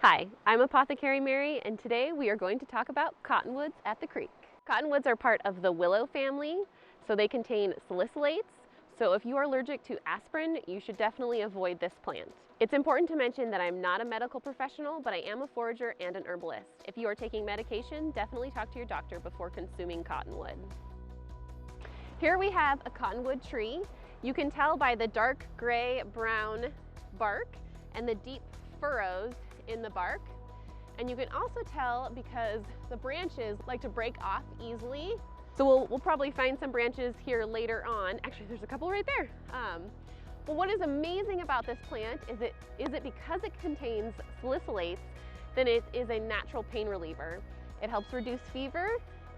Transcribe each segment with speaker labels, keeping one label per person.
Speaker 1: Hi, I'm Apothecary Mary, and today we are going to talk about cottonwoods at the creek. Cottonwoods are part of the willow family, so they contain salicylates. So if you are allergic to aspirin, you should definitely avoid this plant. It's important to mention that I'm not a medical professional, but I am a forager and an herbalist. If you are taking medication, definitely talk to your doctor before consuming cottonwood. Here we have a cottonwood tree. You can tell by the dark gray-brown bark and the deep furrows in the bark. And you can also tell because the branches like to break off easily. So we'll probably find some branches here later on. Actually, there's a couple right there. But what is amazing about this plant is it because it contains salicylates, then it is a natural pain reliever. It helps reduce fever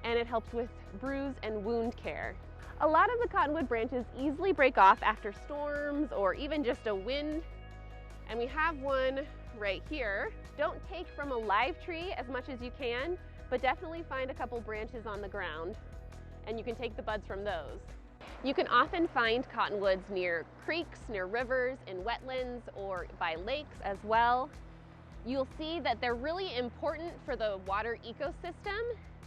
Speaker 1: and it helps with bruise and wound care. A lot of the cottonwood branches easily break off after storms or even just a wind. And we have one right here. Don't take from a live tree as much as you can, but definitely find a couple branches on the ground and you can take the buds from those. You can often find cottonwoods near creeks, near rivers, in wetlands, or by lakes as well. You'll see that they're really important for the water ecosystem.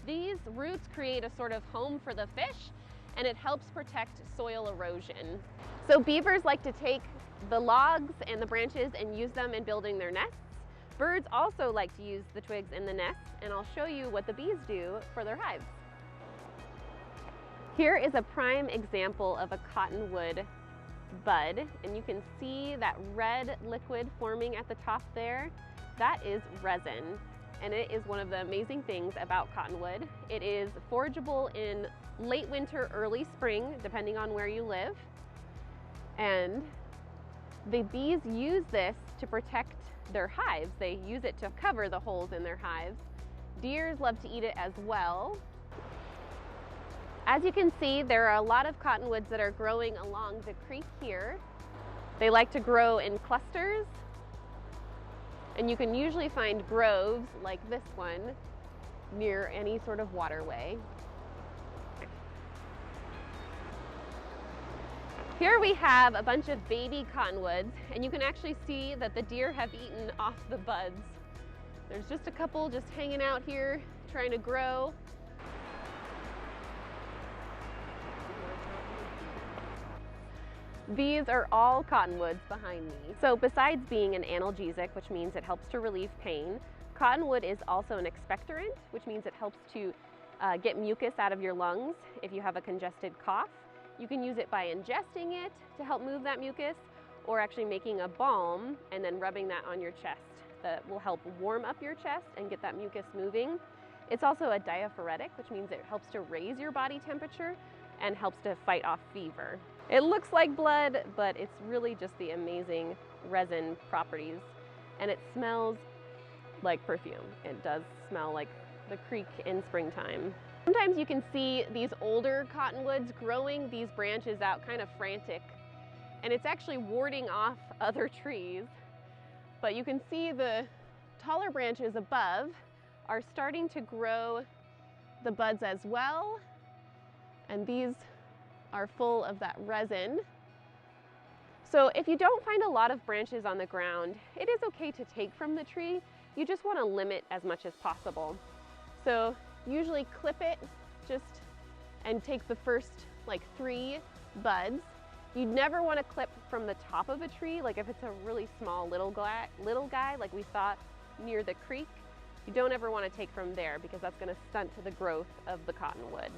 Speaker 1: These roots create a sort of home for the fish, and it helps protect soil erosion. So beavers like to take the logs and the branches and use them in building their nests. Birds also like to use the twigs in the nests, and I'll show you what the bees do for their hives. Here is a prime example of a cottonwood bud, and you can see that red liquid forming at the top there. That is resin, and it is one of the amazing things about cottonwood. It is forageable in late winter, early spring, depending on where you live. And the bees use this to protect their hives. They use it to cover the holes in their hives. Deers love to eat it as well. As you can see, there are a lot of cottonwoods that are growing along the creek here. They like to grow in clusters, and you can usually find groves like this one near any sort of waterway. Here we have a bunch of baby cottonwoods, and you can actually see that the deer have eaten off the buds. There's just a couple just hanging out here trying to grow. These are all cottonwoods behind me. So besides being an analgesic, which means it helps to relieve pain, cottonwood is also an expectorant, which means it helps to get mucus out of your lungs if you have a congested cough. You can use it by ingesting it to help move that mucus, or actually making a balm and then rubbing that on your chest. That will help warm up your chest and get that mucus moving. It's also a diaphoretic, which means it helps to raise your body temperature and helps to fight off fever. It looks like blood, but it's really just the amazing resin properties. And it smells like perfume. It does smell like the creek in springtime. Sometimes you can see these older cottonwoods growing these branches out kind of frantic, and it's actually warding off other trees. But you can see the taller branches above are starting to grow the buds as well, and these are full of that resin. So if you don't find a lot of branches on the ground, it is okay to take from the tree. You just want to limit as much as possible. So usually clip it and take the first like 3 buds. You'd never want to clip from the top of a tree, like if it's a really small little guy like we thought near the creek. You don't ever want to take from there because that's going to stunt the growth of the cottonwood.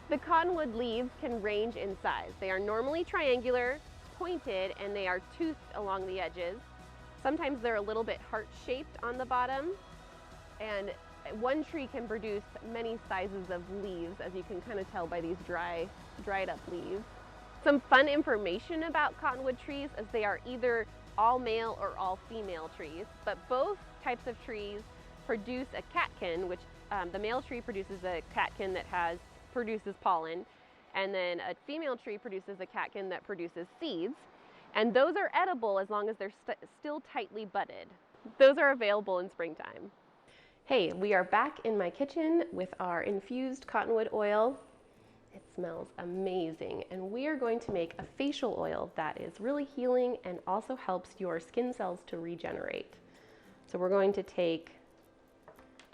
Speaker 1: The cottonwood leaves can range in size. They are normally triangular, pointed, and they are toothed along the edges. Sometimes they're a little bit heart-shaped on the bottom, and one tree can produce many sizes of leaves, as you can kind of tell by these dried up leaves. Some fun information about cottonwood trees is they are either all male or all female trees, but both types of trees produce a catkin, which the male tree produces a catkin that produces pollen, and then a female tree produces a catkin that produces seeds, and those are edible as long as they're still tightly budded. Those are available in springtime. Hey, we are back in my kitchen with our infused cottonwood oil. It's smells amazing. And we are going to make a facial oil that is really healing and also helps your skin cells to regenerate. So we're going to take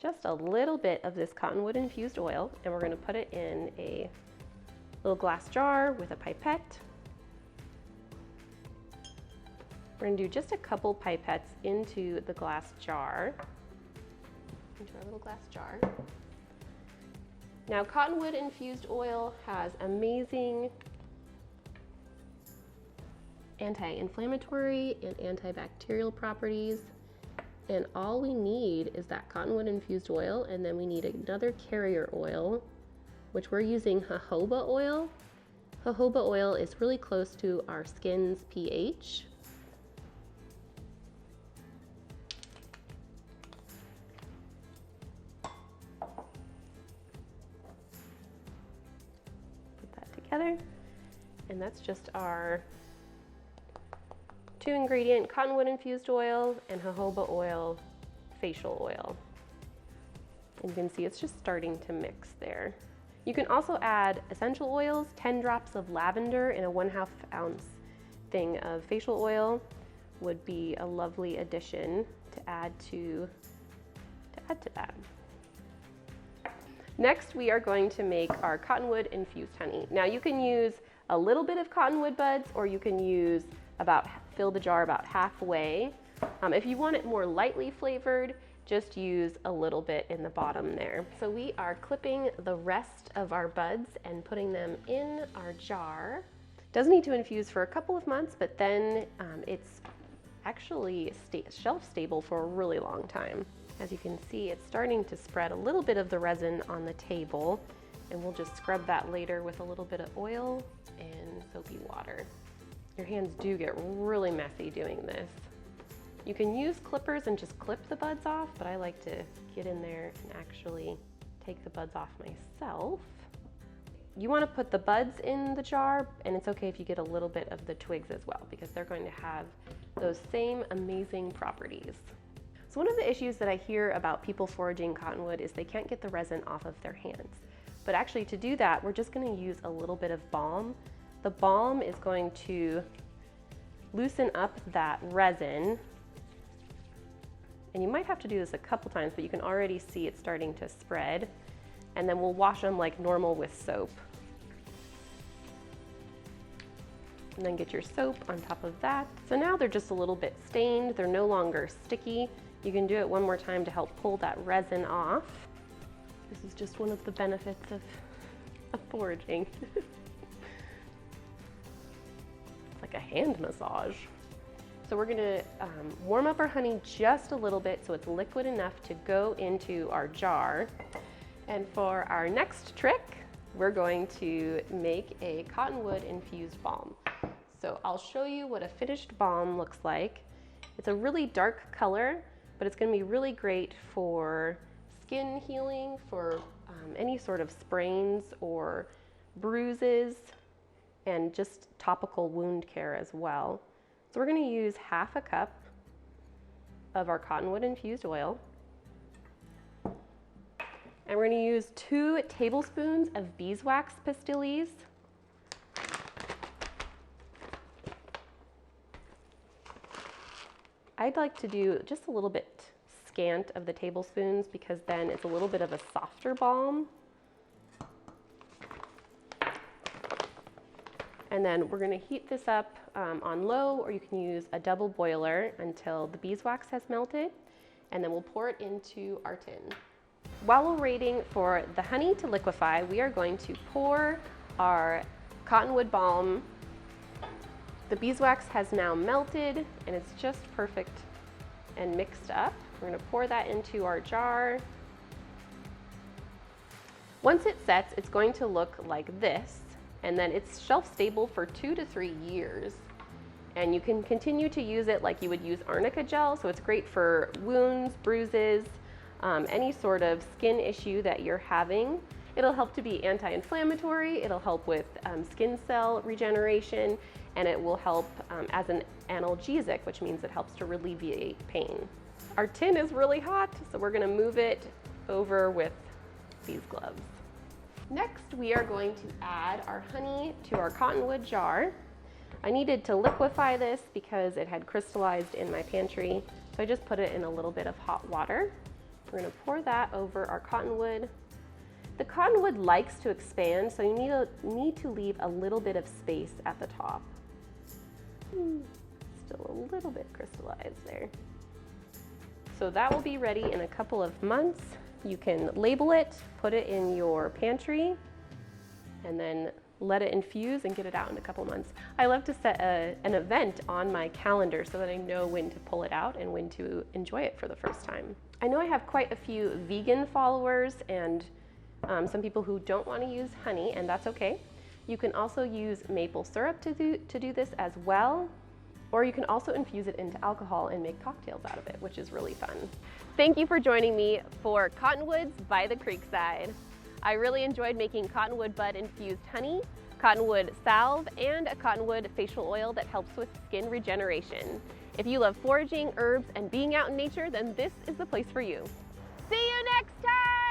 Speaker 1: just a little bit of this cottonwood infused oil and we're going to put it in a little glass jar with a pipette. We're going to do just a couple pipettes into the glass jar, into our little glass jar. Now, cottonwood infused oil has amazing anti-inflammatory and antibacterial properties. And all we need is that cottonwood infused oil, and then we need another carrier oil, which we're using jojoba oil. Jojoba oil is really close to our skin's pH. Together, and that's just our 2-ingredient cottonwood infused oil and jojoba oil facial oil. And you can see it's just starting to mix there. You can also add essential oils, 10 drops of lavender in a 1/2 ounce thing of facial oil would be a lovely addition to add to that. Next, we are going to make our cottonwood infused honey. Now you can use a little bit of cottonwood buds, or you can use fill the jar about halfway. If you want it more lightly flavored, just use a little bit in the bottom there. So we are clipping the rest of our buds and putting them in our jar. Doesn't need to infuse for a couple of months, but then it's actually shelf stable for a really long time. As you can see, it's starting to spread a little bit of the resin on the table, and we'll just scrub that later with a little bit of oil and soapy water. Your hands do get really messy doing this. You can use clippers and just clip the buds off, but I like to get in there and actually take the buds off myself. You want to put the buds in the jar, and it's okay if you get a little bit of the twigs as well, because they're going to have those same amazing properties. So one of the issues that I hear about people foraging cottonwood is they can't get the resin off of their hands. But actually, to do that, we're just going to use a little bit of balm. The balm is going to loosen up that resin. And you might have to do this a couple times, but you can already see it starting to spread. And then we'll wash them like normal with soap. And then get your soap on top of that. So now they're just a little bit stained. They're no longer sticky. You can do it one more time to help pull that resin off. This is just one of the benefits of foraging. It's like a hand massage. So we're gonna warm up our honey just a little bit so it's liquid enough to go into our jar. And for our next trick, we're going to make a cottonwood infused balm. So I'll show you what a finished balm looks like. It's a really dark color, but it's going to be really great for skin healing, for any sort of sprains or bruises, and just topical wound care as well. So we're going to use 1/2 cup of our cottonwood infused oil. And we're going to use 2 tablespoons of beeswax pastilles. I'd like to do just a little bit scant of the tablespoons because then it's a little bit of a softer balm. And then we're going to heat this up on low, or you can use a double boiler until the beeswax has melted, and then we'll pour it into our tin. While we're waiting for the honey to liquefy, we are going to pour our cottonwood balm. The beeswax has now melted and it's just perfect and mixed up. We're going to pour that into our jar. Once it sets, it's going to look like this, and then it's shelf stable for 2 to 3 years. And you can continue to use it like you would use arnica gel, so it's great for wounds, bruises, any sort of skin issue that you're having. It'll help to be anti-inflammatory, it'll help with skin cell regeneration, and it will help as an analgesic, which means it helps to alleviate pain. Our tin is really hot, so we're gonna move it over with these gloves. Next, we are going to add our honey to our cottonwood jar. I needed to liquefy this because it had crystallized in my pantry, so I just put it in a little bit of hot water. We're going to pour that over our cottonwood. The cottonwood likes to expand, so you need to leave a little bit of space at the top. Still a little bit crystallized there. So that will be ready in a couple of months. You can label it, put it in your pantry, and then let it infuse and get it out in a couple months. I love to set an event on my calendar so that I know when to pull it out and when to enjoy it for the first time. I know I have quite a few vegan followers and some people who don't want to use honey, and that's okay. You can also use maple syrup to do this as well, or you can also infuse it into alcohol and make cocktails out of it, which is really fun. Thank you for joining me for Cottonwoods by the Creekside. I really enjoyed making cottonwood bud infused honey, cottonwood salve, and a cottonwood facial oil that helps with skin regeneration. If you love foraging, herbs, and being out in nature, then this is the place for you. See you next time!